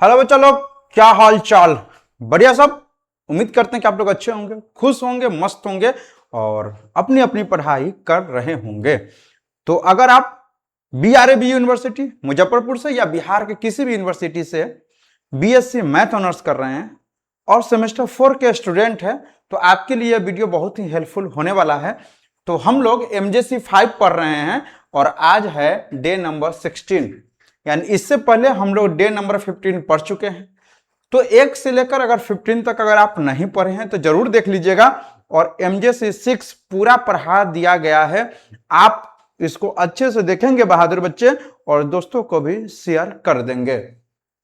Hello बच्चा लोग, क्या हाल चाल? बढ़िया सब। उम्मीद करते हैं कि आप लोग अच्छे होंगे, खुश होंगे, मस्त होंगे और अपनी अपनी पढ़ाई कर रहे होंगे। तो अगर आप BRAB यूनिवर्सिटी मुजफ्फरपुर से या बिहार के किसी भी यूनिवर्सिटी से BSc मैथ ऑनर्स कर रहे हैं और सेमेस्टर 4 के स्टूडेंट हैं तो आपके लिए यह वीडियो बहुत ही हेल्पफुल होने वाला है। तो हम लोग MJC 5 पढ़ रहे हैं और आज है डे नंबर 16, यानी इससे पहले हम लोग डे नंबर 15 पढ़ चुके हैं। तो 1 से लेकर अगर 15 तक अगर आप नहीं पढ़े हैं तो जरूर देख लीजिएगा। और MJC 6 पूरा पढ़ा दिया गया है, आप इसको अच्छे से देखेंगे बहादुर बच्चे और दोस्तों को भी शेयर कर देंगे।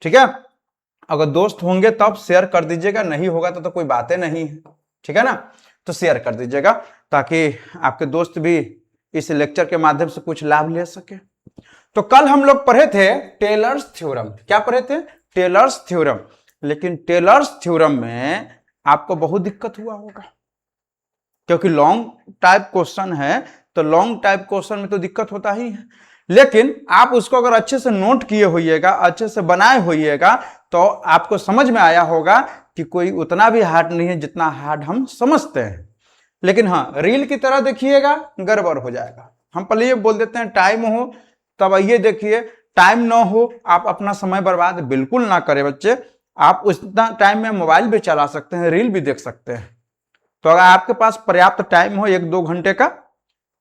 ठीक है, अगर दोस्त होंगे तब शेयर कर दीजिएगा, नहीं होगा तो कोई बातें नहीं है। ठीक है ना, तो शेयर कर दीजिएगा ताकि आपके दोस्त भी इस लेक्चर के माध्यम से कुछ लाभ ले सके। तो कल हम लोग पढ़े थे टेलर्स थ्योरम। क्या पढ़े थे? Taylor's theorem. लेकिन टेलर्स थ्योरम में आपको बहुत दिक्कत हुआ होगा क्योंकि लॉन्ग टाइप क्वेश्चन है, तो लॉन्ग टाइप क्वेश्चन में तो दिक्कत होता ही है। लेकिन आप उसको अगर अच्छे से नोट किए होइएगा, अच्छे से बनाए होइएगा तो आपको समझ में आया होगा कि कोई उतना भी हार्ड नहीं है जितना हार्ड हम समझते हैं। लेकिन हाँ, रील की तरह देखिएगा गड़बड़ हो जाएगा। हम पहले ये बोल देते हैं टाइम हो तब आइए देखिए, टाइम ना हो आप अपना समय बर्बाद बिल्कुल ना करें बच्चे। आप उतना टाइम में मोबाइल भी चला सकते हैं, रील भी देख सकते हैं। तो अगर आपके पास पर्याप्त टाइम हो 1-2 घंटे का,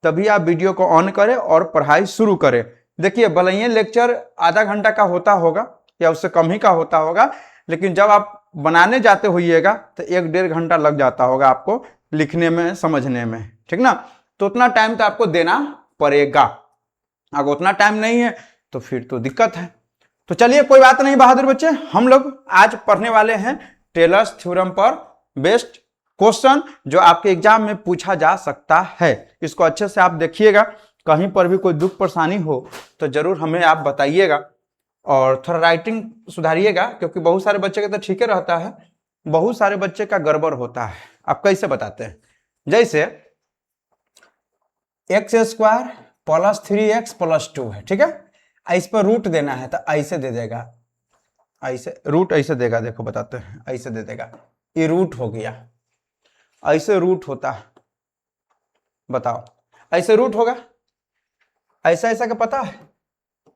तभी आप वीडियो को ऑन करें और पढ़ाई शुरू करें। देखिए, भले ही लेक्चर आधा घंटा का होता होगा या उससे कम ही का होता होगा, लेकिन जब आप बनाने जाते होइएगा तो 1-1.5 घंटा लग जाता होगा आपको लिखने में, समझने में। ठीक ना, तो उतना टाइम तो आपको देना पड़ेगा। अगर उतना टाइम नहीं है तो फिर तो दिक्कत है। तो चलिए, कोई बात नहीं बहादुर बच्चे, हम लोग आज पढ़ने वाले हैं टेलर्स थ्योरम पर बेस्ड क्वेश्चन जो आपके एग्जाम में पूछा जा सकता है। इसको अच्छे से आप देखिएगा, कहीं पर भी कोई दुख परेशानी हो तो जरूर हमें आप बताइएगा और थोड़ा राइटिंग सुधारिएगा क्योंकि बहुत सारे बच्चे का तो ठीक ही रहता है, बहुत सारे बच्चे का गड़बड़ होता है। आप कैसे बताते हैं? जैसे x² + 3x + 2 है, ठीक है, इस पर रूट देना है तो ऐसे दे देगा, ऐसे रूट ऐसे देगा। देखो बताते हैं, ऐसे दे देगा, ये रूट हो गया। ऐसे रूट होता है, बताओ ऐसे रूट होगा। ऐसा ऐसा का पता है,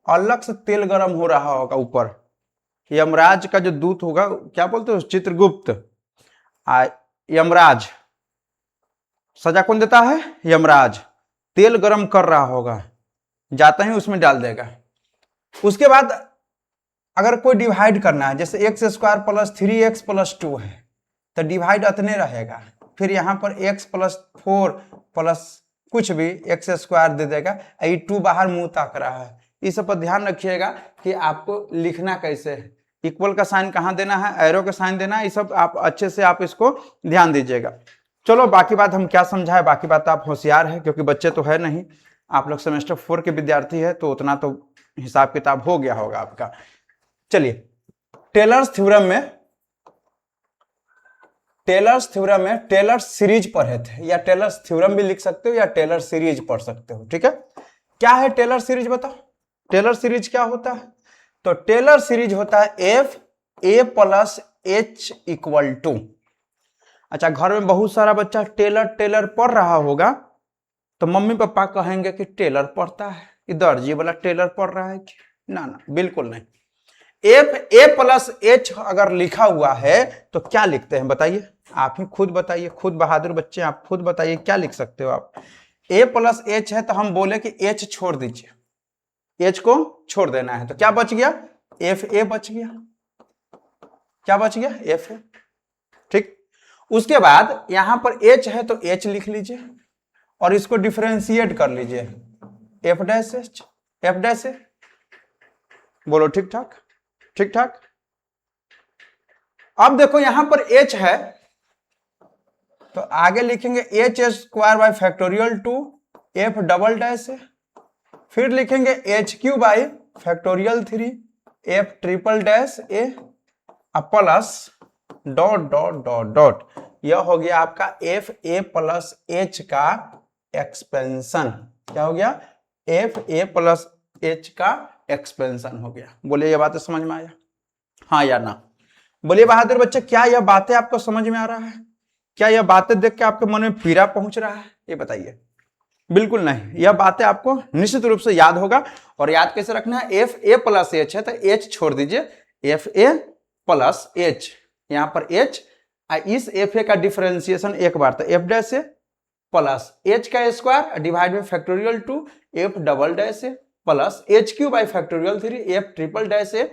अलग से तेल गरम हो रहा होगा ऊपर। यमराज का जो दूत होगा, क्या बोलते हो, चित्रगुप्त, यमराज। सजा कौन देता है? यमराज। तेल गरम कर रहा होगा, जाता ही उसमें डाल देगा। उसके बाद अगर कोई डिवाइड करना है, जैसे x² + 3x + 2 है तो डिवाइड अतने रहेगा। फिर यहां पर x + 4 प्लस कुछ भी x² दे देगा। ये 2 बाहर मुंह ताक रहा है। इस सब पर ध्यान रखिएगा कि आपको लिखना कैसे है, इक्वल का साइन कहां देना है, एरो का साइन देना है, ये सब आप अच्छे से आप इसको ध्यान दीजिएगा। चलो, बाकी बात हम क्या समझाएं, बाकी बात आप होशियार है क्योंकि बच्चे तो है नहीं, आप लोग सेमेस्टर 4 के विद्यार्थी है तो उतना तो हिसाब किताब हो गया होगा आपका। चलिए, टेलर्स थ्योरम में टेलर्स सीरीज पढ़े थे, या टेलर्स थ्योरम भी लिख सकते हो या टेलर सीरीज पढ़ सकते हो। ठीक है, क्या है टेलर सीरीज बताओ? टेलर सीरीज क्या होता है? तो टेलर सीरीज होता है FA + H = 2। अच्छा, घर में बहुत सारा बच्चा टेलर पढ़ रहा होगा तो मम्मी पापा कहेंगे कि टेलर पढ़ता है, ये दर्जी वाला टेलर पढ़ रहा है कि? ना ना, बिल्कुल नहीं। FA + H अगर लिखा हुआ है तो क्या लिखते हैं बताइए? आप ही खुद बताइए, खुद बहादुर बच्चे आप खुद बताइए क्या लिख सकते हो आप? A + H है तो हम बोले कि H छोड़ दीजिए, H को छोड़ देना है तो क्या बच गया? FA बच गया। क्या बच गया? FA। ठीक, उसके बाद यहां पर H है तो H लिख लीजिए और इसको डिफरेंशिएट कर लीजिए, F'। बोलो ठीक ठाक, ठीक ठाक। अब देखो यहां पर H है तो आगे लिखेंगे H² / 2 F'', फिर लिखेंगे HQ/3 F''A प्लस ... यह हो गया आपका FA + H का एक्सपेंशन। क्या हो गया? FA + H का एक्सपेंशन हो गया। बोले ये बात समझ में आया? हाँ या ना? बोलिए बहादुर बच्चे, क्या यह बातें आपको समझ में आ रहा है? क्या यह बातें देख के आपके मन में पीड़ा पहुंच रहा है? ये बताइए। बिल्कुल नहीं, यह बातें आपको निश्चित रूप से याद होगा। और याद कैसे रखना है? एफ ए प्लस एच है तो एच छोड़ दीजिए, एफ ए प्लस एच, यहां पर एच, इस एफ ए का डिफरेंशिएशन एक बार, तो एफ डैश ए प्लस एच का square divide by factorial 2 F double dash A plus h cube by factorial 3 F triple dash A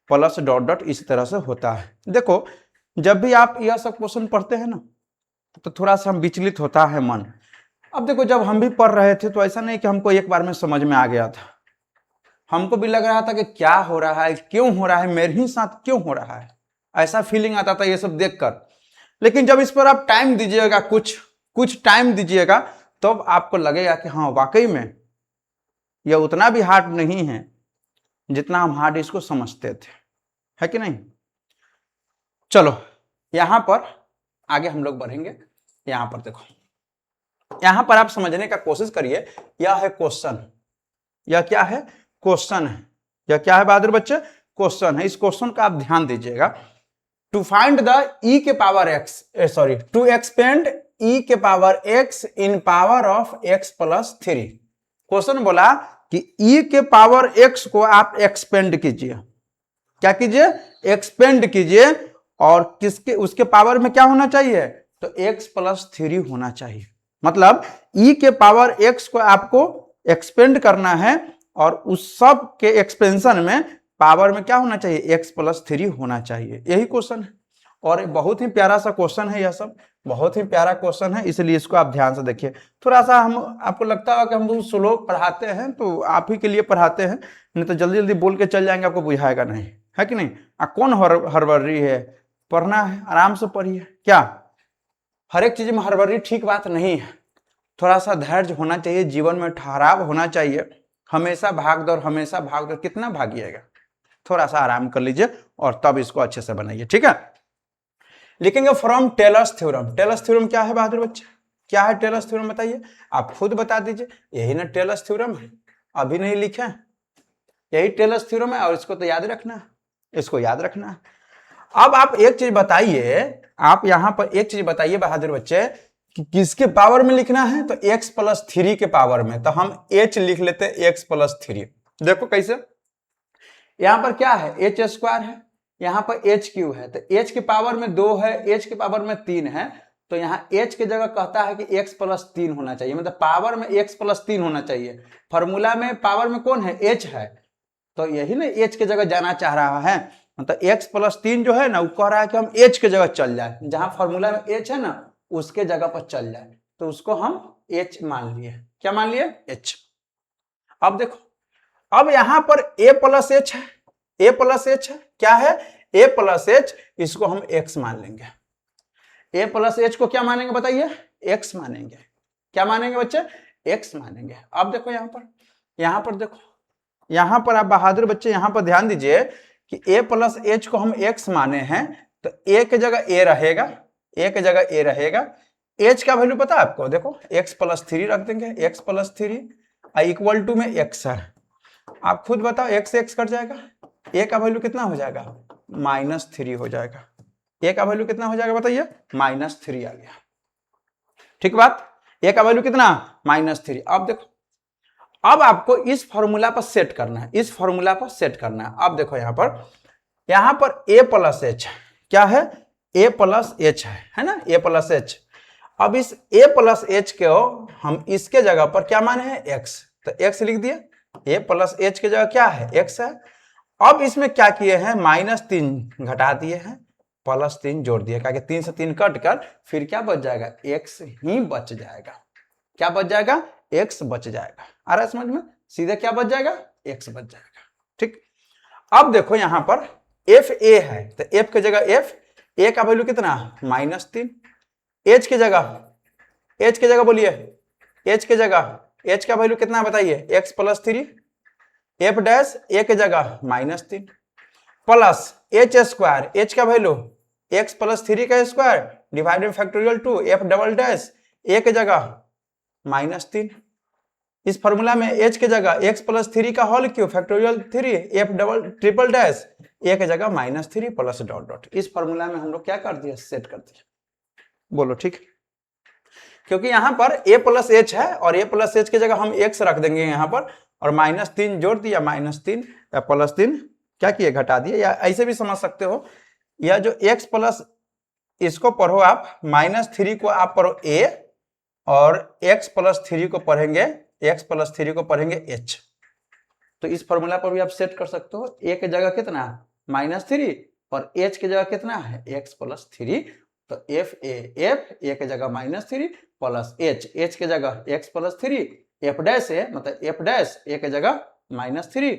plus dot dot, इस तरह से होता है। देखो जब भी आप यह सब क्वेश्चन पढ़ते हैं ना तो थोड़ा सा विचलित होता है मन। अब देखो जब हम भी पढ़ रहे थे तो ऐसा नहीं कि हमको एक बार में समझ में आ गया था, हमको भी लग रहा था कि क्या हो रहा है, क्यों हो रहा है, मेरे ही साथ क्यों हो रहा है, ऐसा फीलिंग आता था ये सब देखकर। लेकिन जब इस पर आप टाइम दीजिएगा, कुछ टाइम दीजिएगा, तो आपको लगेगा कि हाँ वाकई में यह उतना भी हार्ड नहीं है जितना हम हार्ड इसको समझते थे, है कि नहीं? चलो यहां पर आगे हम लोग बढ़ेंगे। यहां पर देखो, यहां पर आप समझने का कोशिश करिए। यह है क्वेश्चन, यह क्या है? क्वेश्चन है। यह क्या है बहादुर बच्चे? क्वेश्चन है। इस क्वेश्चन का आप ध्यान दीजिएगा। टू फाइंड द ई के power X, sorry, to expand E के power X in power of X plus 3। Question बोला कि ई के पावर एक्स को आप एक्सपेंड कीजिए। क्या कीजिए? एक्सपेंड कीजिए। और किसके, उसके पावर में क्या होना चाहिए? तो x प्लस 3 होना चाहिए। मतलब e के पावर x को आपको एक्सपेंड करना है और उस सब के एक्सपेंशन में पावर में क्या होना चाहिए? x प्लस 3 होना चाहिए। यही क्वेश्चन है और बहुत ही प्यारा सा क्वेश्चन है। यह सब बहुत ही प्यारा क्वेश्चन है, इसलिए इसको आप ध्यान से देखिए। थोड़ा सा हम, आपको लगता है कि हम बहुत स्लो पढ़ाते हैं तो आप ही के लिए पढ़ाते हैं, नहीं तो जल्दी जल्दी बोल के चल जाएंगे, आपको बुझाएगा नहीं, है कि नहीं? कौन हड़बड़ी है? पढ़ना है, आराम से पढ़िए। क्या हर एक चीज में हड़बड़ी ठीक बात नहीं है। थोड़ा सा धैर्य होना चाहिए, जीवन में ठहराव होना चाहिए। हमेशा भाग दौड़, कितना भागिएगा? थोड़ा सा आराम कर लीजिए और तब इसको अच्छे से बनाइए, ठीक है? लिखेंगे from Taylor's theorem. Taylor's theorem क्या है बहादुर बच्चे? क्या है टेलर्स थ्योरम? बताइए, आप खुद बता दीजिए। यही ना टेलर्स थ्योरम है, अभी नहीं लिखे? यही टेलर्स थ्योरम है और इसको तो याद रखना है, इसको याद रखना है। अब आप एक चीज बताइए, आप यहां पर एक चीज बताइए बहादुर बच्चे कि किसके पावर में लिखना है? तो x प्लस 3 के पावर में। तो हम h लिख लेते हैं x प्लस 3। देखो कैसे, यहां पर क्या है? एच स्क्वायर है, यहां पर एच क्यू है, तो h के पावर में 2 है, h के पावर में 3 है, तो यहाँ h की जगह कहता है कि x प्लस 3 होना चाहिए, मतलब पावर में x प्लस 3 होना चाहिए। फॉर्मूला में पावर में कौन है? h है, तो यही ना h की जगह जाना चाह रहा है। मतलब x प्लस 3 जो है ना, वो कह रहा है कि हम h की जगह चल जाए, जहां फॉर्मूला में h है ना उसके जगह पर चल जाए, तो उसको हम h मान लिए। क्या मान लिए? h। अब देखो, अब यहां पर a प्लस एच है, a प्लस एच है, क्या है? a प्लस एच, इसको हम x मान लेंगे। a प्लस एच को क्या मानेंगे बताइए? x मानेंगे। क्या मानेंगे बच्चे? x मानेंगे। अब देखो यहां पर देखो, यहां पर आप बहादुर बच्चे यहां पर ध्यान दीजिए कि a प्लस एच को हम x माने हैं, तो a की जगह a रहेगा, a की जगह a रहेगा। h का वैल्यू पता है आपको? देखो x प्लस 3 रख देंगे, x प्लस 3 इक्वल टू में x है। आप खुद बताओ, x से x कट जाएगा, a का वैल्यू कितना हो जाएगा? -3 हो जाएगा। a का वैल्यू कितना हो जाएगा बताइए? -3 आ गया। ठीक बात? a का वैल्यू कितना? -3। अब देखो, अब आपको इस फॉर्मूला पर सेट करना है, इस फॉर्मूला पर सेट करना है। अब देखो यहां पर a प्लस एच, क्या है? a प्लस एच है ना, a प्लस एच। अब इस a प्लस एच को हम इसके जगह पर क्या माने हैं? x, तो x लिख दिए। a प्लस एच की जगह क्या है? x है। अब इसमें क्या किए हैं? -3 घटा दिए हैं, +3 जोड़ दिए, क्या 3 से 3 कट कर फिर क्या बच जाएगा? x ही बच जाएगा। क्या बच जाएगा? x बच जाएगा। आ रहा है समझ में? सीधे क्या बच जाएगा? x बच जाएगा। ठीक। अब देखो यहां पर एफ ए है, तो f की जगह f, a का वैल्यू कितना? -3। h की जगह बोलिए, h की जगह h का वैल्यू कितना बताइए? x plus 3, f dash a की जगह -3 प्लस h स्क्वायर, h का वैल्यू x प्लस 3 का square divided factorial 2 f double dash a की जगह -3। इस फॉर्मूला में h की जगह x प्लस 3 का whole cube factorial 3 f double triple dash A की जगह -3 प्लस डॉट डॉट। इस फॉर्मूला में हम लोग क्या कर दिया, सेट कर दिया। बोलो ठीक, क्योंकि यहां पर a प्लस एच है और a प्लस एच की जगह हम x रख देंगे यहां पर, और -3 जोड़ दिया, -3 या +3 क्या किए, घटा दिए। या ऐसे भी समझ सकते हो, या जो x प्लस इसको पढ़ो आप, -3 को आप पढ़ो a, और x प्लस 3 को पढ़ेंगे, x प्लस 3 को पढ़ेंगे h। तो इस फॉर्मूला पर भी आप सेट कर सकते हो। a की जगह कितना, -3, और h की जगह कितना है, x प्लस 3। तो f a की जगह -3 प्लस h की जगह x प्लस 3, f डैश है मतलब f डैश a की जगह -3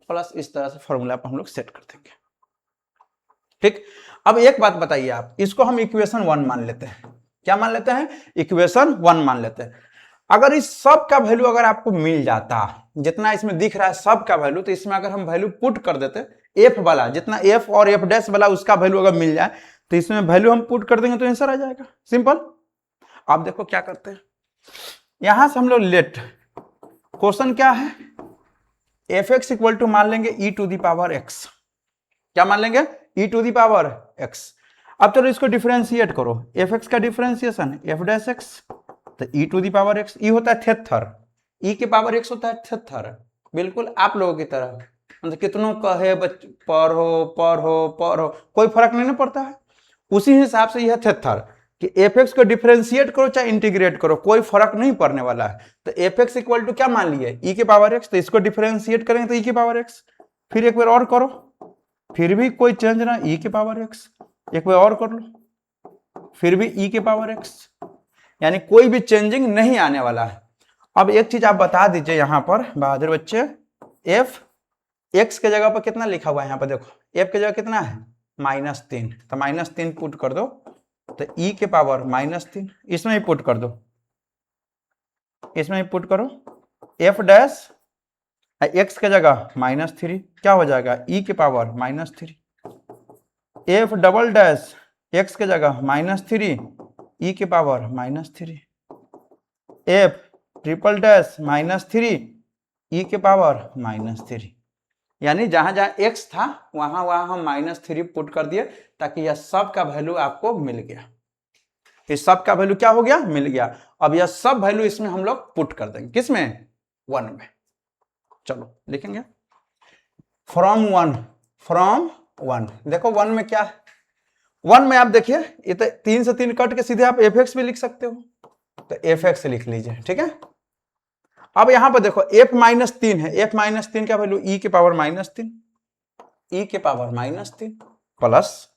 प्लस, इस तरह से फॉर्मूला पर हम लोग सेट कर देंगे। ठीक, अब एक बात बताइए आप, इसको हम इक्वेशन 1 मान लेते हैं। क्या मान लेते हैं, इक्वेशन 1 मान लेते हैं। अगर इस सब का वैल्यू अगर आपको मिल जाता, जितना इसमें दिख रहा है सब का वैल्यू, तो इसमें अगर हम वैल्यू पुट कर देते, f वाला जितना f और f डैश वाला उसका वैल्यू अगर मिल जाए, तो इसमें वैल्यू हम पुट कर देंगे तो आंसर आ जाएगा, सिंपल। आप देखो क्या करते हैं, यहां से हम लोग लेट क्वेश्चन क्या है, fx इक्वल टू मान लेंगे e to the power x। क्या मान लेंगे, e to the power x। अब चलो इसको डिफरेंशिएट करो, fx का डिफरेंशिएशन f डैश x, तो e to the power x, e होता है थेथर, e के पावर x होता है थेथर, बिल्कुल आप लोगों की तरह। मतलब कितनों कहे पढ़ो पढ़ो पढ़ो, कोई फर्क नहीं ना पड़ता है। उसी हिसाब से यह थेथर कि fx को डिफरेंशिएट करो चाहे इंटीग्रेट करो, कोई फर्क नहीं पड़ने वाला है। तो fx इक्वल टू क्या मान लिए, e के पावर x, तो इसको डिफरेंशिएट करेंगे तो e के पावर x, फिर एक बार और करो, फिर भी कोई चेंज ना, e के पावर x, एक बार और कर लो, फिर भी e के पावर x, यानी कोई भी चेंजिंग नहीं आने वाला है। अब एक चीज आप बता दीजिए यहां पर बहादुर बच्चे, f x के जगह पर कितना लिखा हुआ है, यहां पर देखो f के जगह कितना है, -3, तो -3 पुट कर दो, तो e के पावर -3 इसमें ही पुट कर दो, इसमें ही पुट करो, f डैश x के जगह -3 क्या हो जाएगा, e के power -3, f double dash x के जगह -3 e के power -3, f triple dash -3 e के पावर -3। यानी जहां जहां x था वहां वहां हम -3 पुट कर दिए, ताकि यह सब का वैल्यू आपको मिल गया। इस सब का वैल्यू क्या हो गया, मिल गया। अब यह सब वैल्यू इसमें हम लोग पुट कर देंगे, किसमें, 1 में। चलो लिखेंगे फ्रॉम 1, देखो 1 में क्या है, 1 में आप देखिए ये तो 3 से 3 कट के सीधे आप fx भी लिख सकते हो, तो fx लिख लीजिए, ठीक है। अब यहां पर देखो f -3 है, f -3 का वैल्यू e के पावर -3, e के पावर -3 प्लस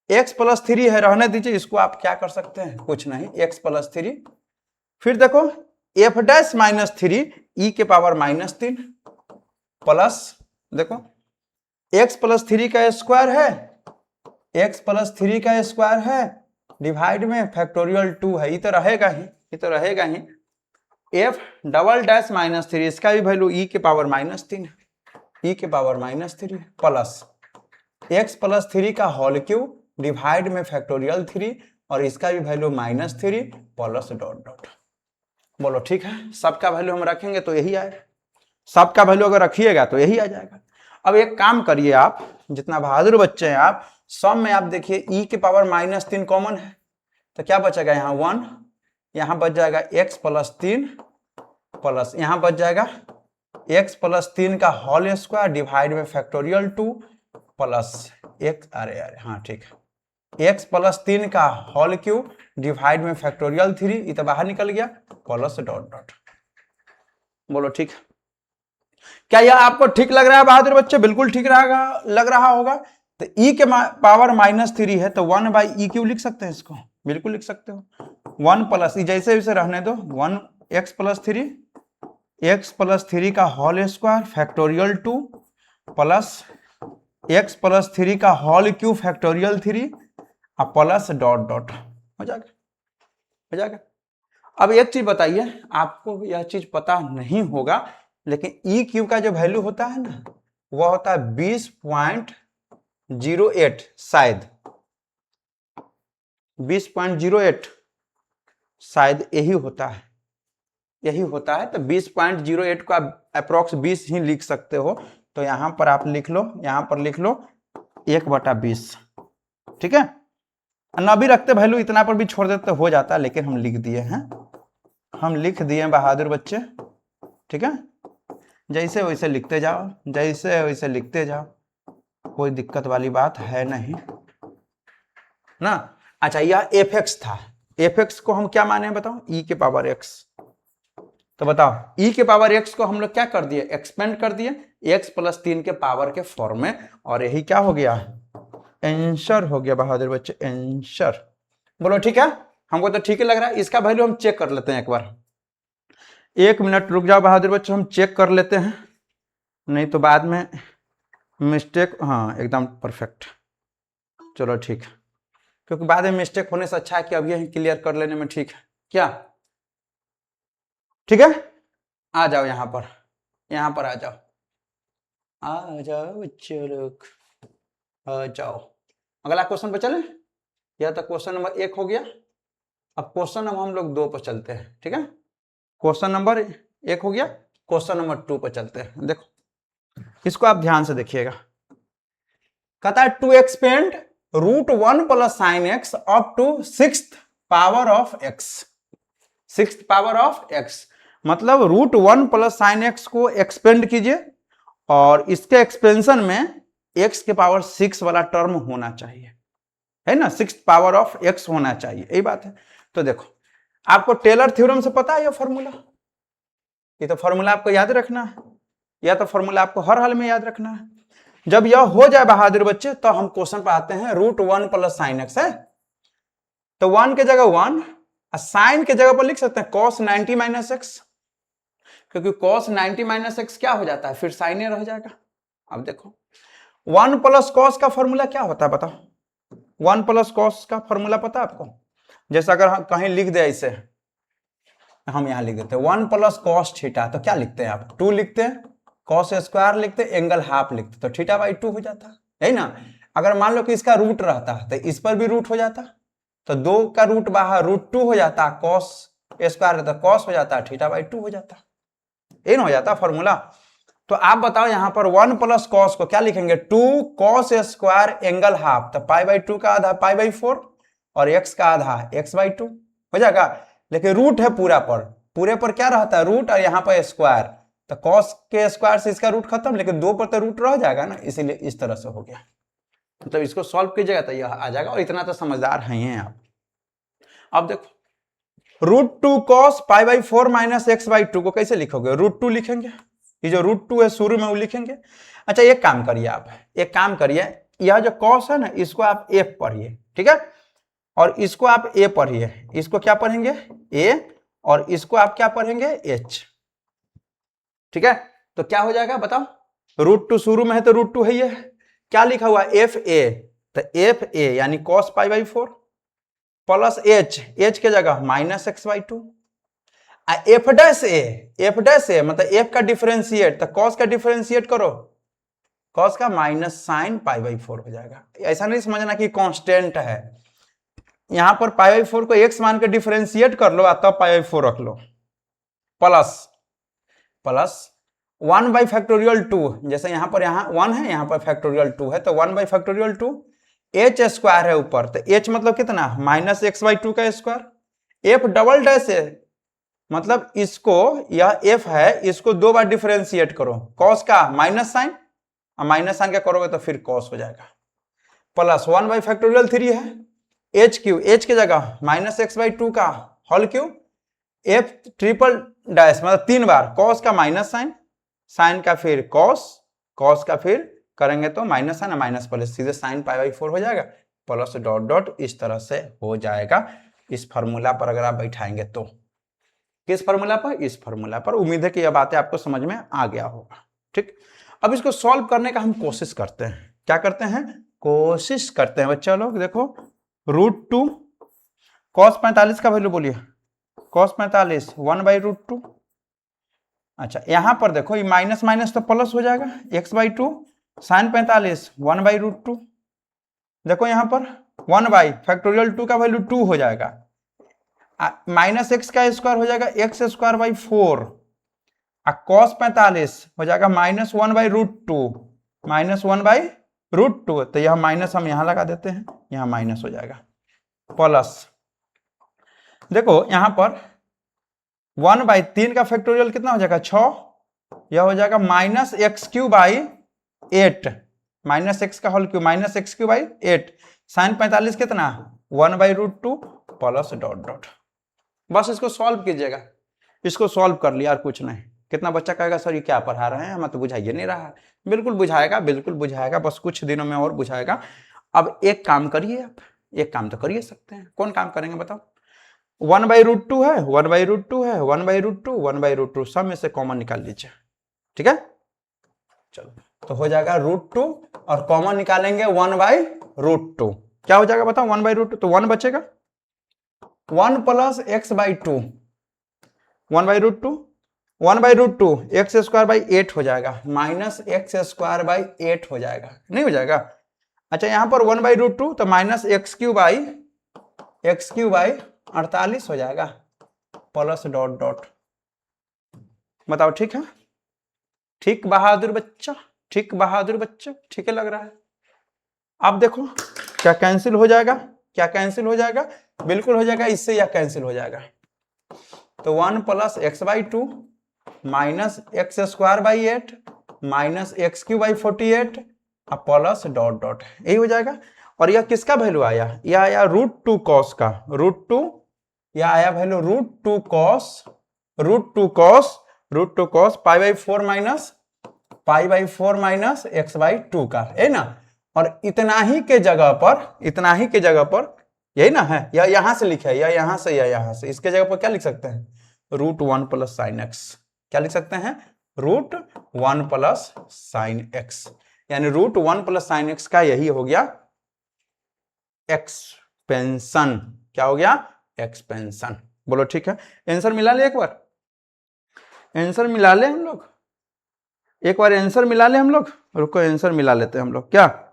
x प्लस 3 है, रहने दीजिए, इसको आप क्या कर सकते हैं, कुछ नहीं, x प्लस 3, फिर देखो f डैश -3 e के पावर -3 प्लस, देखो x प्लस 3 का स्क्वायर है, x प्लस 3 का स्क्वायर है, डिवाइड में फैक्टोरियल 2 है, ये तो रहेगा ही, ये तो रहेगा ही। f डबल डैश -3 इसका भी वैल्यू e के पावर -3 है, e के पावर -3 प्लस x प्लस 3 का होल क्यूब डिवाइड में फैक्टोरियल 3, और इसका भी वैल्यू -3 प्लस डॉट डॉट। बोलो ठीक है, सबका वैल्यू हम रखेंगे तो यही आएगा, सबका वैल्यू अगर रखिएगा तो यही आ जाएगा। अब एक काम करिए आप, जितना बहादुर बच्चे हैं आप, सम में आप देखिए e के पावर -3 कॉमन है, तो क्या बचेगा, यहाँ 1, यहाँ बच जाएगा x प्लस 3 प्लस यहाँ बच जाएगा x प्लस 3 का होल स्क्वायर डिवाइड में फैक्टोरियल 2 प्लस x, अरे हाँ ठीक है, x प्लस 3 का होल क्यूब डिवाइड में फैक्टोरियल 3, ये तो बाहर निकल गया, प्लस डॉट डॉट। बोलो ठीक, क्या यह आपको ठीक लग रहा है बहादुर बच्चे, बिल्कुल ठीक लग रहा होगा। तो e के पावर -3 है, तो 1 बाई ई क्यू लिख सकते हैं इसको, बिल्कुल लिख सकते हो, 1 प्लस जैसे वैसे रहने दो, 1 x प्लस 3 का whole square factorial 2 plus x plus 3 का whole cube factorial 3 plus dot dot, हो जाएगा, हो जाएगा। अब एक चीज बताइए, आपको यह चीज पता नहीं होगा, लेकिन ई क्यू का जो वैल्यू होता है ना, वह होता है 20.08, शायद 20.08, शायद यही होता है, यही होता है। तो 20.08 को आप अप्रोक्स 20 ही लिख सकते हो, तो यहां पर आप लिख लो, यहां पर लिख लो 1/20। ठीक है, ना भी रखते वैल्यू, इतना पर भी छोड़ देते तो हो जाता, लेकिन हम लिख दिए हैं, हम लिख दिए बहादुर बच्चे। ठीक है, जैसे वैसे लिखते जाओ, जैसे वैसे लिखते जाओ, कोई दिक्कत वाली बात है नहीं ना। अच्छा, यह एफ एक्स था, एफ एक्स को हम क्या माने बताओ, ई के पावर एक्स। तो बताओ e के पावर x को हम लोग क्या कर दिए, एक्सपेंड कर दिए x + 3 के पावर के फॉर्म में, और यही क्या हो गया, आंसर हो गया बहादुर बच्चे, आंसर। बोलो ठीक है, हमको तो ठीक ही लग रहा है। इसका वैल्यू हम चेक कर लेते हैं एक बार, 1 मिनट रुक जाओ बहादुर बच्चे, हम चेक कर लेते हैं, नहीं तो बाद में मिस्टेक। हाँ एकदम परफेक्ट, चलो ठीक, क्योंकि बाद में मिस्टेक होने से अच्छा है कि अभी क्लियर कर लेने में ठीक है क्या। ठीक है, आ जाओ यहां पर, यहां पर आ जाओ, आ जाओ बच्चे लोग, आ जाओ। अगला क्वेश्चन पे चले, यह तो क्वेश्चन नंबर 1 हो गया। अब क्वेश्चन नंबर हम लोग 2 पर चलते हैं। ठीक है, क्वेश्चन नंबर 1 हो गया, क्वेश्चन नंबर 2 पर चलते हैं। देखो इसको आप ध्यान से देखिएगा, कहता है to expand √1 + sin x up to 6th power of x, 6th power of x, मतलब √1 + sin x को एक्सपेंड कीजिए, और इसके एक्सपेंशन में x के पावर 6 वाला टर्म होना चाहिए, है ना, 6th पावर ऑफ x होना चाहिए, यही बात है। तो देखो आपको टेलर थ्योरम से पता है ये फॉर्मूला, ये तो फॉर्मूला आपको याद रखना है, या तो फॉर्मूला आपको हर हाल में याद रखना है। जब यह हो जाए बहादुर बच्चे, तो हम क्वेश्चन पर आते हैं, √1 + sin x है, तो 1 के जगह 1, साइन के जगह पर लिख सकते हैं cos 90 - x, क्योंकि cos 90 - x क्या हो जाता है, फिर साइन रह जाएगा। अब देखो 1 + cos का फॉर्मूला क्या होता है बताओ, 1 + cos का फॉर्मूला पता है आपको, जैसे अगर हम कहीं लिख दे ऐसे, हम यहां लिख देते हैं 1 + cos थीटा, तो क्या लिखते हैं आप, 2 लिखते हैं, cos स्क्वायर लिखते, एंगल हाफ लिखते, तो θ/2 हो जाता है ना। अगर मान लो कि इसका रूट रहता तो इस पर भी रूट हो जाता, तो 2 का रूट बाहर √2 हो जाता, cos स्क्वायर रहता cos हो जाता, θ/2 हो जाता, ये ना हो जाता फॉर्मूला। तो आप बताओ यहां पर 1 + cos को क्या लिखेंगे, 2 cos स्क्वायर एंगल हाफ, तो π/2 का आधा π/4, और x का आधा x/2 हो जाएगा। लेकिन रूट है पूरा पर, पूरे पर क्या रहता है रूट, और यहाँ पर स्क्वायर, तो cos के स्क्वायर से इसका रूट खत्म, लेकिन 2 पर तो रूट रह जाएगा ना, इसीलिए इस तरह से हो गया। मतलब इसको सॉल्व कीजिएगा तो यह आ जाएगा, और इतना तो समझदार हैं आप। अब देखो √2 cos π/4 - x/2 को कैसे लिखोगे, √2 लिखेंगे, ये जो √2 है शुरू में वो लिखेंगे। अच्छा एक काम करिए आप, एक काम करिए, यह जो cos है ना, इसको आप a पढ़िए, ठीक है, और इसको आप a पढ़िए, इसको क्या पढ़ेंगे a, और इसको आप क्या पढ़ेंगे h। ठीक है, तो क्या हो जाएगा बताओ, √2 शुरू में है तो √2 है, ये क्या लिखा हुआ एफ ए, तो एफ ए यानी cos π/4 प्लस h के जगह -x/2, f' मतलब f का डिफरेंशिएट, तो cos का डिफरेंशिएट करो, cos का -sin π/4 हो जाएगा। ऐसा नहीं समझना कि कांस्टेंट है, यहां पर π/4 को x मान के डिफरेंशिएट कर लो, तब π/4 रख लो, प्लस 1/2, जैसे यहां पर 1 है, यहां पर फैक्टोरियल 2 है, तो 1/2 h स्क्वायर है ऊपर, तो h मतलब कितना -x/2 का स्क्वायर, f डबल डैश है, मतलब इसको, यह f है, इसको 2 बार डिफरेंशिएट करो, cos का माइनस साइन, और माइनस साइन का करोगे तो फिर cos हो जाएगा, प्लस 1/3 है, h के जगह -x/2 का whole cube, f triple dash मतलब 3 बार, cos का माइनस साइन, साइन का फिर cos का फिर करेंगे तो माइनस साइन, माइनस प्लस, सीधे sin π/4 हो जाएगा, प्लस डॉट डॉट, इस तरह से हो जाएगा। इस फार्मूला पर अगर आप बैठाएंगे तो, किस फार्मूला पर, इस फार्मूला पर। उम्मीद है कि यह बातें आपको समझ में आ गया होगा। ठीक, अब इसको सॉल्व करने का हम कोशिश करते हैं, क्या करते हैं, कोशिश करते हैं बच्चा लोग। देखो √2 cos 45 का वैल्यू बोलिए, cos 45 1/√2। अच्छा यहां पर देखो ये माइनस माइनस तो प्लस हो जाएगा, x/2 sin 45 1/√2। देखो यहां पर 1/2 का वैल्यू 2 हो जाएगा, -x का स्क्वायर हो जाएगा x² / 4, cos 45 हो जाएगा -1/√2, -1/√2। तो यह माइनस हम यहां लगा देते हैं, यहां माइनस हो जाएगा, प्लस देखो यहां पर 1/3 का फैक्टोरियल कितना हो जाएगा 6, यह हो जाएगा -x³/8, -x का होल क्यूब -x³/8। sin 45 कितना 1/√2 प्लस डॉट डॉट। बस इसको सॉल्व कीजिएगा, इसको सॉल्व कर लिया और कुछ नहीं। कितना बच्चा कहेगा सर ये क्या पढ़ा रहे हैं, हमें तो बुझाइए नहीं रहा है। बिल्कुल बुझाएगा, बिल्कुल बुझाएगा, बस कुछ दिनों में और बुझाएगा। अब एक काम करिए, आप एक काम तो करिए सकते हैं, कौन काम करेंगे बताओ। 1/√2 है, 1/√2 है, 1/√2, 1/√2, सब में से कॉमन निकाल लीजिए, ठीक है। चलो तो हो जाएगा √2 और कॉमन निकालेंगे 1/√2, क्या हो जाएगा बताओ 1/√2, तो 1 बचेगा, 1 + x/2, 1/√2, 1/√2 x² 8 हो जाएगा, -x² 8 हो जाएगा, नहीं हो जाएगा। अच्छा यहां पर 1/√2 तो -x³ 48 हो जाएगा, प्लस डॉट डॉट। बताओ ठीक है, ठीक बहादुर बच्चा, ठीक बहादुर बच्चा, ठीक है लग रहा है। अब देखो क्या कैंसिल हो जाएगा, क्या कैंसिल हो जाएगा, बिल्कुल हो जाएगा, इससे यह कैंसिल हो जाएगा। तो 1 + x/2 -x² 8 -x³ 48 plus dot dot, यही हो जाएगा। और यह किसका वैल्यू आया, यह आया √2 cos का, √2, यह आया वैल्यू √2 cos π/4 x/2 का, है ना। और इतना ही के जगह पर यही ना है, या यहां से लिखा है, या यहां से, या यहां से, इसके जगह पर क्या लिख सकते हैं, √1 + sin x, क्या लिख सकते हैं, √1 + sin x, यानी √1 + sin x का यही हो गया एक्सपेंशन। क्या हो गया, एक्सपेंशन। बोलो ठीक है, आंसर मिला ले, एक बार आंसर मिला ले हम लोग, एक बार आंसर मिला ले हम लोग। रुको आंसर मिला लेते हैं हम लोग, क्या,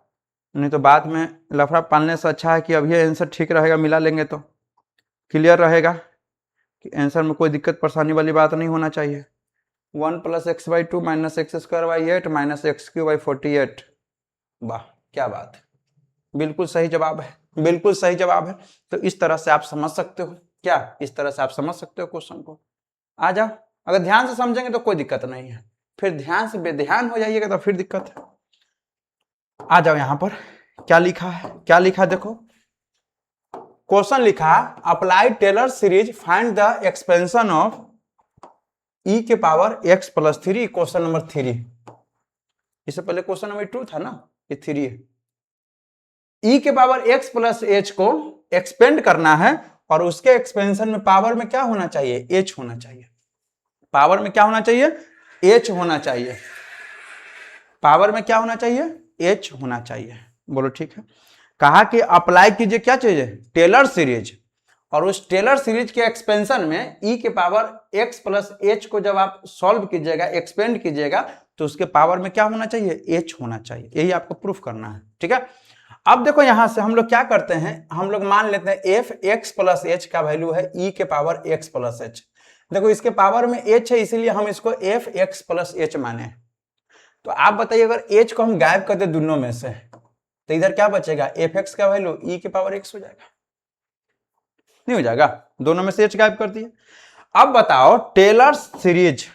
नहीं तो बाद में लफड़ा पालने से अच्छा है कि अभी आंसर ठीक रहेगा, मिला लेंगे तो क्लियर रहेगा कि आंसर में कोई दिक्कत परेशानी वाली बात नहीं होना चाहिए। 1 + x/2 -x² 8 -x³ 48, वाह क्या बात है, बिल्कुल सही जवाब है, बिल्कुल सही जवाब है। तो इस तरह से आप समझ सकते हो, क्या इस तरह से आप समझ सकते हो क्वेश्चन को। आ जाओ, अगर ध्यान से समझेंगे तो कोई दिक्कत नहीं है, फिर ध्यान से बेध्यान हो जाइएगा तो फिर दिक्कत है। आ जाओ यहां पर क्या लिखा है, क्या लिखा है देखो, क्वेश्चन लिखा apply Taylor series, find the expansion of e⁻x + 3, question number 3। इससे पहले क्वेश्चन नंबर 2 था ना, ये 3 है। e⁻x + h को एक्सपेंड करना है और उसके एक्सपेंशन में पावर में क्या होना चाहिए, h होना चाहिए। पावर में क्या होना चाहिए, h होना चाहिए। पावर में क्या होना चाहिए, h होना चाहिए। बोलो ठीक है। कहा कि अप्लाई कीजिए क्या चाहिए, टेलर सीरीज, और उस टेलर सीरीज के एक्सपेंशन में e⁻x + h को जब आप सॉल्व कीजिएगा, एक्सपेंड कीजिएगा, तो उसके पावर में क्या होना चाहिए, h होना चाहिए। यही आपको प्रूफ करना है, ठीक है। अब देखो यहां से हम लोग क्या करते हैं, हम लोग मान लेते हैं f(x + h) का वैल्यू है e⁻x + h। देखो इसके पावर में h है, इसीलिए हम इसको f(x + h) माने। तो आप बताइए अगर h को हम गायब कर दे दोनों में से, तो इधर क्या बचेगा, f(x) का वैल्यू e⁻x हो जाएगा, नहीं हो जाएगा, दोनों में से h गायब कर दिए। अब बताओ टेलर्स सीरीज,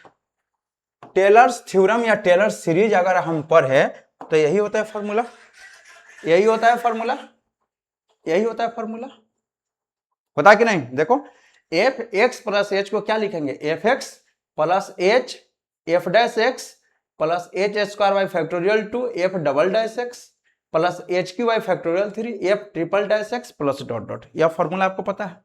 टेलर्स थ्योरम या टेलर सीरीज अगर हम पढ़े तो यही होता है फॉर्मूला, यही होता है फॉर्मूला, यही होता है फॉर्मूला, होता कि नहीं। देखो f(x + h) को क्या लिखेंगे, f(x + h f'(x + h²/2 f"(x + h3/3 f"(x plus dot dot. यह फॉर्मूला आपको पता है।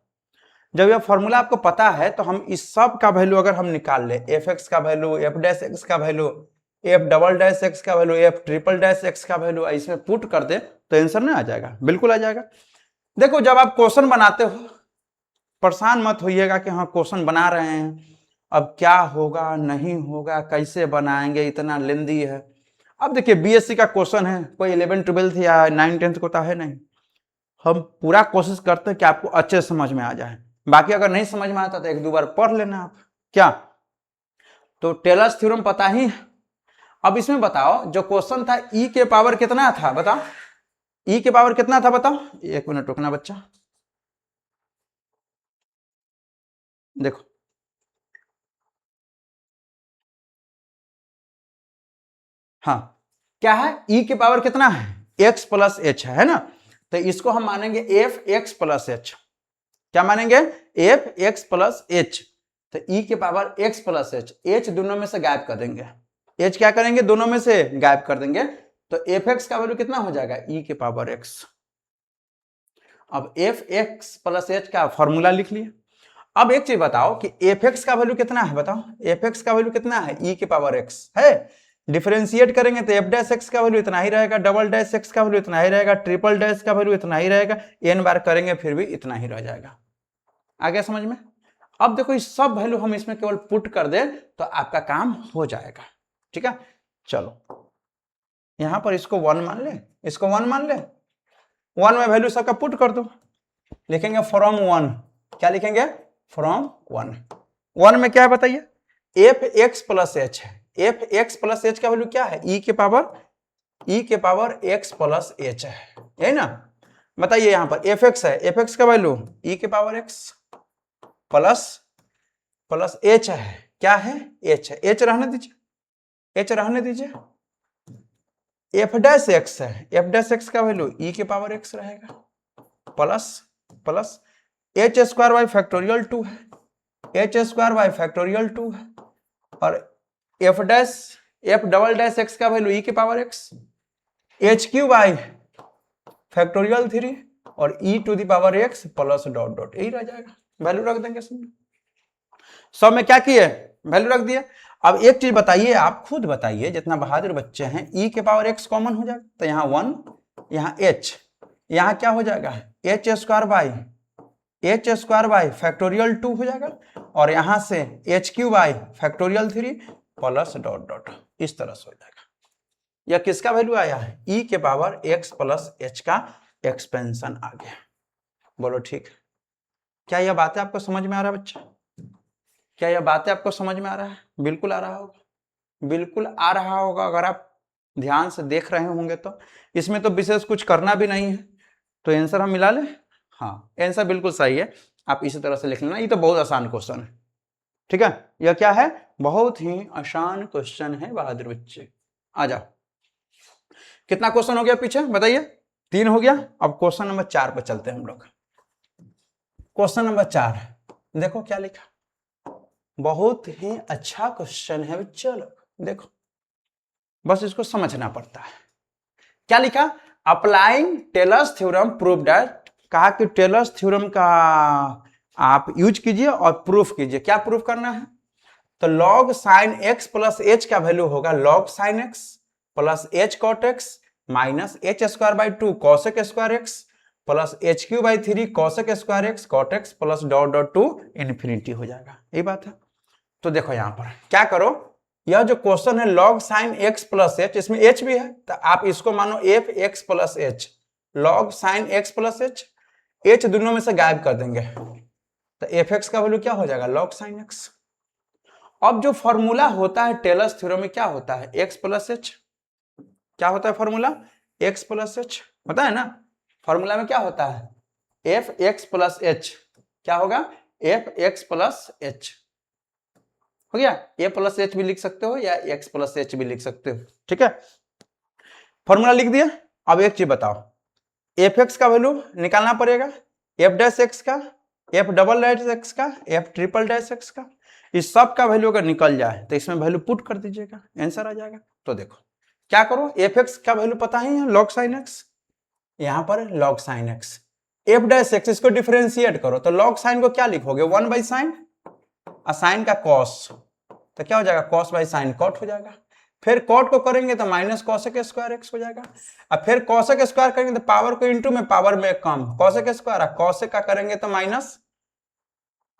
जब यह फॉर्मूला आपको पता है तो हम इस सब का वैल्यू अगर हम निकाल ले, f(x) का वैल्यू, f'(x) का वैल्यू, f"(x) का वैल्यू, f'(x) का वैल्यू, इसमें पुट कर दे तो आंसर नहीं आ जाएगा, बिल्कुल आ जाएगा। देखो जब आप क्वेश्चन बनाते हो परेशान मत होइएगा कि हाँ क्वेश्चन बना रहे हैं, अब क्या होगा नहीं होगा, कैसे बनाएंगे, इतना लेंदी है। अब देखिए बीएससी का क्वेश्चन है, कोई 11 12 या 9 10 को तो है नहीं। हम पूरा कोशिश करते हैं कि आपको अच्छे समझ में आ जाए, बाकी अगर नहीं समझ में आता तो 1 2 बार पढ़ लेना आप, क्या तो टेलर्स थ्योरम पता ही है। अब इसमें बताओ जो क्वेश्चन था ई के पावर कितना था, बताओ ई के पावर कितना था बताओ। एक मिनट रुकना बच्चा, देखो हाँ क्या है, ई के पावर कितना है, एक्स प्लस एच है ना। तो इसको हम मानेंगे एफ एक्स प्लस एच। क्या मानेंगे, एफ एक्स प्लस एच। तो ई के power X plus h, H दोनों में से गायब कर देंगे, एच क्या करेंगे, दोनों में से गायब कर देंगे। तो एफ एक्स का वैल्यू कितना हो जाएगा, ई के पावर एक्स। अब एफ एक्स प्लस एच का फॉर्मूला लिख लिया। अब एक चीज बताओ कि एफ एक्स का वैल्यू कितना है, बताओ एफ एक्स का वैल्यू कितना है, ई के पावर एक्स है। डिफरेंशिएट करेंगे तो एफ डैश एक्स का वैल्यू इतना ही रहेगा, डबल डैश एक्स का वैल्यू इतना ही रहेगा, ट्रिपल डैश का वैल्यू इतना ही रहेगा, एन बार करेंगे फिर भी इतना ही रह जाएगा। आ गया समझ में। अब देखो इस सब वैल्यू हम इसमें केवल पुट कर दे तो आपका काम हो जाएगा। ठीक है, चलो यहां पर इसको 1 मान ले, इसको 1 मान ले, 1 में वैल्यू सबका पुट कर दो, लिखेंगे फ्रॉम 1। क्या लिखेंगे, फ्रॉम 1। 1 में क्या है बताइए, एफ एक्स प्लस एच है। एफ एक्स प्लस एच का वैल्यू क्या है, ई के पावर एक्स प्लस एच है, यही ना। बताइए यहां पर एफ एक्स है, एफ एक्स का वैल्यू ई के पावर एक्स प्लस एच है। क्या है, एच है, एच रहने दीजिए, एच रहने दीजिए। एफ डैश एक्स है, एफ डैश एक्स का वैल्यू ई के पावर एक्स रहेगा plus H square by factorial 2 है, एच स्क्वायर बाई फैक्टोरियल 2 है। और एफ डबल डैश एक्स का वैल्यू ई के power X, H cube by factorial 3 और E to the power X plus dot dot, यही रह जाएगा। वैल्यू रख देंगे सब में क्या किए, वैल्यू रख दिया। अब एक चीज बताइए, आप खुद बताइए, जितना बहादुर बच्चे हैं, ई के पावर एक्स कॉमन हो जाएगा तो यहाँ 1, यहाँ एच, यहाँ क्या हो जाएगा, एच स्क्वायर बाई फैक्टोरियल 2 हो जाएगा, और यहां से H cube by factorial 3 plus dot dot, इस तरह से हो जाएगा। यह किसका वैल्यू आया है, ई के पावर एक्स प्लस एच का एक्सपेंशन आ गया। बोलो ठीक, क्या यह बातें आपको समझ में आ रहा है बच्चा, क्या यह बातें आपको समझ में आ रहा है, बिल्कुल आ रहा होगा, बिल्कुल आ रहा होगा अगर आप ध्यान से देख रहे होंगे तो। इसमें तो विशेष कुछ करना भी नहीं है, तो आंसर हम मिला ले। हाँ आंसर बिल्कुल सही है, आप इसी तरह से लिख लेना, ये तो बहुत आसान क्वेश्चन है। ठीक है, यह क्या है, बहुत ही आसान क्वेश्चन है बहादुर बच्चे। आ जाओ, कितना क्वेश्चन हो गया पीछे बताइए, 3 हो गया। अब क्वेश्चन नंबर 4 पर चलते हैं हम लोग। क्वेश्चन नंबर 4 देखो क्या लिखा, बहुत ही अच्छा क्वेश्चन है बच्चों लोग, देखो बस इसको समझना पड़ता है। क्या लिखा, applying Taylor's theorem prove that, कहा कि टेलर्स थ्योरम का आप यूज कीजिए और प्रूफ कीजिए। क्या प्रूफ करना है, तो log sine x plus h का वैल्यू होगा log sine x plus h cot x minus h square by 2 cosec square x plus h cube by 3 cosec square x cot x plus dot dot to infinity हो जाएगा। यही बात है। तो देखो यहां पर क्या करो, यह जो क्वेश्चन है log sine x plus H, इसमें एच भी है तो आप इसको मानो F x plus h, log sine x plus h, H दोनों में से गायब कर देंगे तो एफ एक्स का वैल्यू क्या हो जाएगा, लॉग साइन एक्स। अब जो फॉर्मूला होता है टेलर्स थ्योरम में क्या होता है, एक्स प्लस एच, क्या होता है फॉर्मूला, एक्स प्लस एच होता है ना। फॉर्मूला में क्या होता है, एफ एक्स प्लस एच, क्या होगा, एफ एक्स प्लस एच हो गया। ए प्लस एच भी लिख सकते हो या एक्स प्लस एच भी लिख सकते हो, ठीक है। फॉर्मूला लिख दिया। अब एक चीज बताओ, एफ एक्स का वैल्यू निकालना पड़ेगा, एफ डैश एक्स का, एफ डबल डैश एक्स का, एफ ट्रिपल डैश एक्स का, इस सब का वैल्यू अगर निकल जाए तो इसमें वैल्यू पुट कर दीजिएगा, आंसर आ जाएगा। तो देखो क्या करो, एफ एक्स का वैल्यू पता ही है लॉग साइन एक्स, यहां पर log sine x, F dash x इसको डिफरेंशिएट करो तो लॉग साइन को क्या लिखोगे, 1 बाई साइन, और साइन का कॉस तो क्या हो जाएगा, कॉस बाई साइन कॉट हो जाएगा। फिर कॉट को करेंगे तो माइनस कॉसेक स्क्वायर एक्स हो जाएगा, और फिर कॉसेक स्क्वायर करेंगे तो पावर को इंटू में पावर में कम, कॉसेक स्क्वायर, कॉसेक का करेंगे तो माइनस,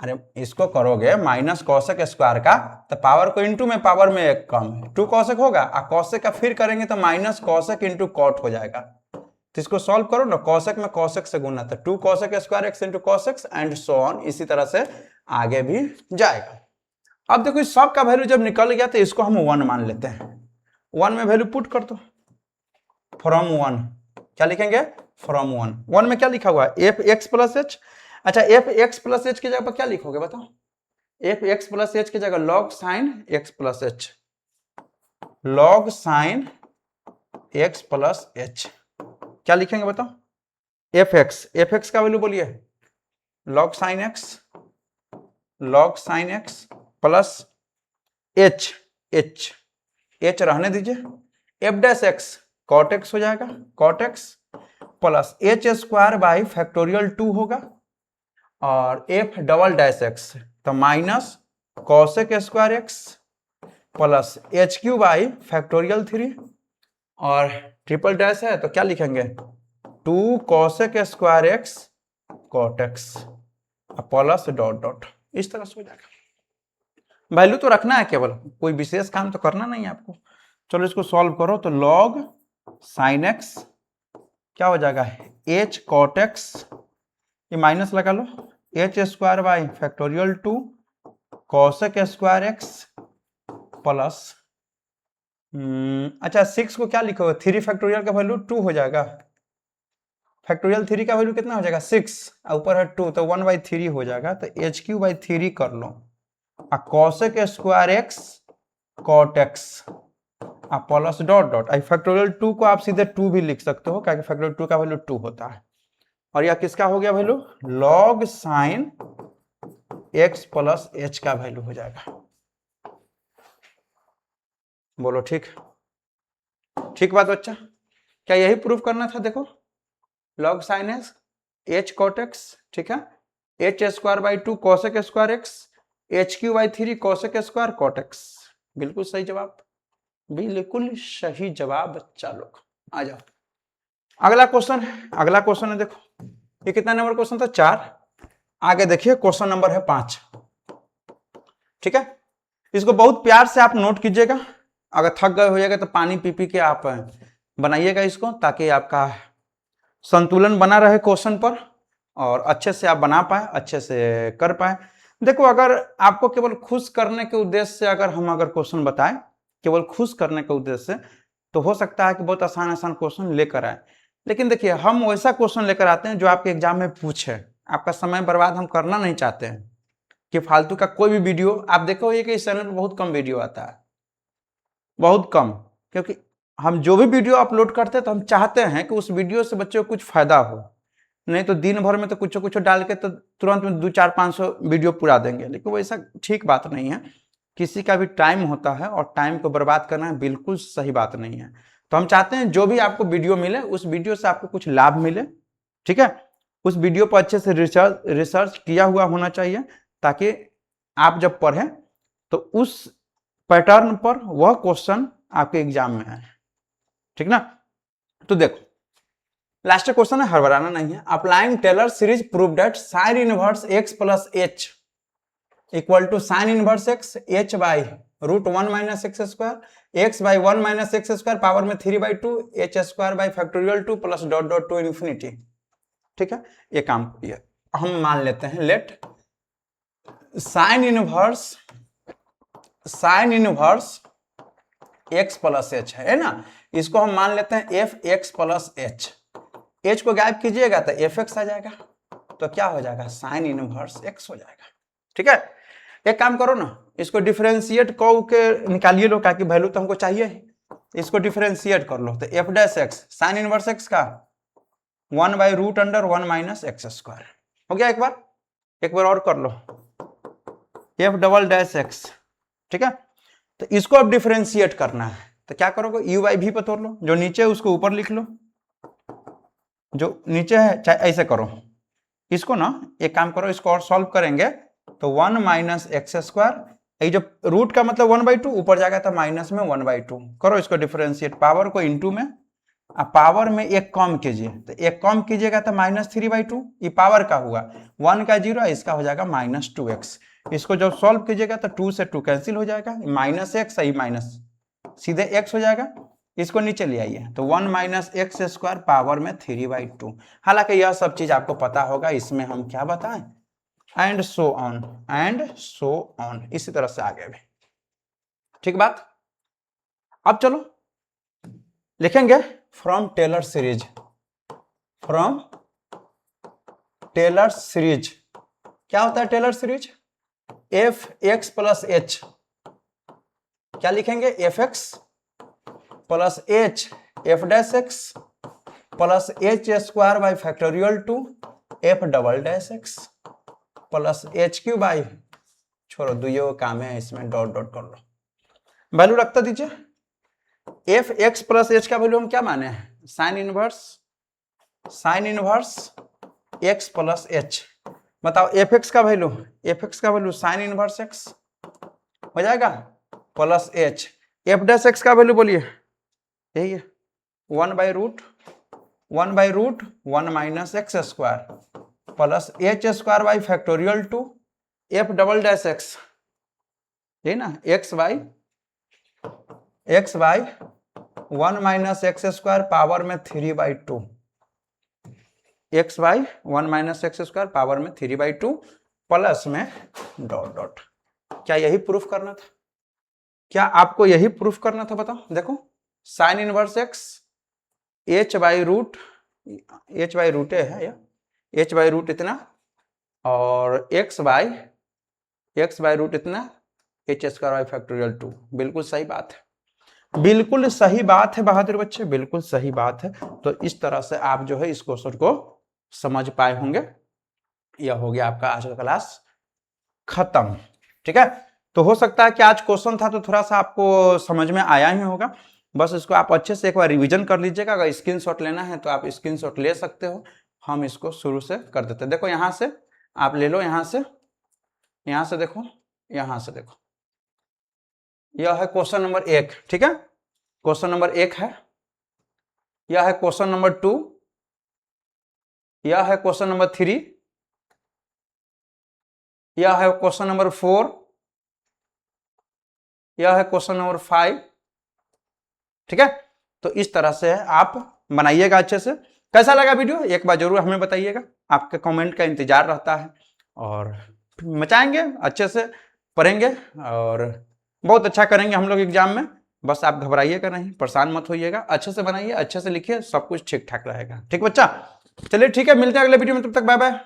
अरे इसको करोगे माइनस कॉसेक स्क्वायर का तो पावर को इंटू में पावर में एक कम, 2 कॉसेक होगा, और कॉसेक का फिर करेंगे तो माइनस कॉसेक इंटू कॉट हो जाएगा। तो इसको सॉल्व करो ना, कॉसेक में कॉसेक से गुना तो 2 cosec square x into cosec and so on, इसी तरह से आगे भी जाएगा। अब देखो इस सब का वैल्यू जब निकल गया तो इसको हम 1 मान लेते हैं। 1 में वैल्यू पुट कर दो, फ्रॉम 1 क्या लिखेंगे, फ्रॉम 1। 1 में क्या लिखा हुआ है, एफ एक्स प्लस एच। अच्छा एफ एक्स प्लस एच की जगह पर क्या लिखोगे बताओ, एफ एक्स प्लस एच की जगह log sine x plus h, log sine x plus h क्या लिखेंगे बताओ, एफ एक्स का वैल्यू बोलिए, log sine x plus h, h रहने दीजिए, F dash x cot x हो जाएगा, cot x plus H square by factorial 2 होगा, और एफ डबल डैश एक्स तो minus cosec square x plus h cube by factorial 3, और triple dash है तो क्या लिखेंगे 2 cosec square x cot x plus dot dot, इस तरह से हो जाएगा। वैल्यू तो रखना है, केवल कोई विशेष काम तो करना नहीं है आपको। चलो इसको सॉल्व करो तो लॉग साइन एक्स क्या हो जाएगा, एच कॉट एक्स, ये माइनस लगा लो, H square by factorial 2 cosec square x plus अच्छा 6 को क्या लिखोगे, 3 फैक्टोरियल का वैल्यू 2 हो जाएगा, फैक्टोरियल 3 का वैल्यू कितना हो जाएगा 6, ऊपर है 2 तो 1/3 हो जाएगा, तो एच क्यू बाई 3 कर लो, cosec square x cot x plus dot dot. Factorial 2 को आप सीधे 2 भी लिख सकते हो, क्योंकि फैक्टोरियल 2 का वैल्यू 2 होता है, और यह किसका हो गया value, log sine x plus h का वैल्यू हो जाएगा। बोलो ठीक, ठीक बात बच्चा, क्या यही प्रूफ करना था, देखो log sine x h cot x, ठीक है, H square by 2 cosec square x, H cube by 3 cosec square cot x, बिल्कुल सही जवाब, बिल्कुल सही जवाब बच्चा लोग। आ जाओ अगला क्वेश्चन है, देखो ये कितना नंबर क्वेश्चन था, 4। आगे देखिए क्वेश्चन नंबर है 5, ठीक है, इसको बहुत प्यार से आप नोट कीजिएगा, अगर थक गए होइएगा तो पानी पी पी के आप बनाइएगा इसको, ताकि आपका संतुलन बना रहे क्वेश्चन पर और अच्छे से आप बना पाए, अच्छे से कर पाए। देखो अगर आपको केवल खुश करने के उद्देश्य से अगर क्वेश्चन बताएं, केवल खुश करने के उद्देश्य से, तो हो सकता है कि बहुत आसान क्वेश्चन लेकर आए, लेकिन देखिए हम वैसा क्वेश्चन लेकर आते हैं जो आपके एग्जाम में पूछे, आपका समय बर्बाद हम करना नहीं चाहते हैं कि फालतू का कोई भी वीडियो आप देखो, ये कि इस चैनल पर बहुत कम वीडियो आता है, बहुत कम, क्योंकि हम जो भी वीडियो अपलोड करते हैं तो हम चाहते हैं कि उस वीडियो से बच्चों को कुछ फायदा हो, नहीं तो दिन भर में तो कुछ डाल के तो तुरंत में 200-400-500 वीडियो पूरा देंगे, लेकिन वो ऐसा ठीक बात नहीं है, किसी का भी टाइम होता है और टाइम को बर्बाद करना बिल्कुल सही बात नहीं है। तो हम चाहते हैं जो भी आपको वीडियो मिले उस वीडियो से आपको कुछ लाभ मिले, ठीक है, उस वीडियो पर अच्छे से रिसर्च किया हुआ होना चाहिए, ताकि आप जब पढ़ें तो उस पैटर्न पर वह क्वेश्चन आपके एग्जाम में आए, ठीक ना। तो देखो लास्ट क्वेश्चन है, हड़बड़ाना नहीं है। Applying Taylor series prove that sine inverse x plus h equal to sine inverse x h by √1 minus x square x by 1 minus x square power में 3/2 h square by factorial 2 plus dot dot to infinity, ठीक है। ये काम किया, हम मान लेते हैं let sine inverse x plus h है ना, इसको हम मान लेते हैं f x plus h, H को गायब कीजिएगा तो एफ एक्स आ जाएगा, तो क्या हो जाएगा साइन इनवर्स एक्स हो जाएगा, ठीक है। एक काम करो ना, इसको डिफरेंशिएट कौ के निकालिए लो, ताकि वैल्यू तो हमको चाहिए ही, इसको डिफरेंशिएट कर लो तो F dash x sign inverse x का 1/√1 माइनस एक्स स्क्वायर हो गया। एक बार और कर लो, एफ डबल डैश एक्स, ठीक है। तो इसको अब डिफरेंशिएट करना है, तो क्या करोगे यू बाई भी पर तोड़ लो, जो नीचे है उसको ऊपर लिख लो, जो नीचे है चाहे ऐसे करो, इसको ना एक काम करो, इसको और सॉल्व करेंगे तो 1 माइनस एक्स स्क्वायर, ये जो रूट का मतलब 1/2 ऊपर जाएगा तो माइनस में 1/2 करो, इसको डिफरेंशिएट, पावर को इनटू में, पावर में एक कम कीजिए, तो एक कम कीजिएगा तो -3/2, ये पावर का हुआ, 1 का 0, इसका हो जाएगा -2x, इसको जब सॉल्व कीजिएगा तो 2 से 2 कैंसिल हो जाएगा, माइनस एक्स सही माइनस सीधे x हो जाएगा, इसको नीचे ले आइए तो 1 माइनस एक्स स्क्वायर पावर में 3/2। हालांकि यह सब चीज आपको पता होगा, इसमें हम क्या बताएं, एंड सो ऑन, इसी तरह से आगे भी। ठीक बात। अब चलो लिखेंगे from Taylor series, from Taylor series. क्या होता है Taylor series? F x plus h, क्या लिखेंगे? F x plus h f dash x plus H square by factorial two f double dash x plus h cube by, छोड़ो दुइयों काम है इसमें, डॉट डॉट कर लो, वैल्यू रखता दीजिए। एफ एक्स प्लस एच का वैल्यू हम क्या माने हैं? Sign inverse x plus H. बताओ एफ एक्स का वैल्यू, एफ एक्स का वैल्यू साइन इनवर्स एक्स हो जाएगा plus h. F dash X का वैल्यू बोलिए, यही है 1/रूट 1 minus x square plus H square by factorial two f double dash x, यही ना, x by 1 minus x square power में 3/2, x by 1 minus x square power में 3/2 plus में dot dot. क्या यही प्रूफ करना था? क्या आपको यही प्रूफ करना था? बताओ। देखो sine inverse x h by root है या एच बाई रूट इतना और एक्स बाई रूट इतना एच स्क्वायर बाई फैक्टोरियल 2। बिल्कुल सही बात है, बिल्कुल सही बात है बहादुर बच्चे, बिल्कुल सही बात है। तो इस तरह से आप जो है इस क्वेश्चन को समझ पाए होंगे। यह हो गया आपका आज का क्लास खत्म। ठीक है, तो हो सकता है कि आज क्वेश्चन था तो थोड़ा सा आपको समझ में आया ही होगा। बस इसको आप अच्छे से एक बार रिवीजन कर लीजिएगा। अगर स्क्रीनशॉट लेना है तो आप स्क्रीनशॉट ले सकते हो, हम इसको शुरू से कर देते हैं। देखो यहां से आप ले लो, यहां से देखो, यहां से देखो, यह है क्वेश्चन नंबर 1। ठीक है, क्वेश्चन नंबर 1 है, यह है क्वेश्चन नंबर 2, यह है क्वेश्चन नंबर 3, यह है क्वेश्चन नंबर 4, यह है क्वेश्चन नंबर 5। ठीक है, तो इस तरह से आप बनाइएगा अच्छे से। कैसा लगा वीडियो एक बार जरूर हमें बताइएगा, आपके कमेंट का इंतजार रहता है। और मचाएंगे, अच्छे से पढ़ेंगे और बहुत अच्छा करेंगे हम लोग एग्जाम में। बस आप घबराइएगा नहीं, परेशान मत होइएगा, अच्छे से बनाइए, अच्छे से लिखिए, सब कुछ ठीक ठाक रहेगा। ठीक बच्चा, चलिए ठीक है, मिलते हैं अगले वीडियो में, तब तक बाय बाय।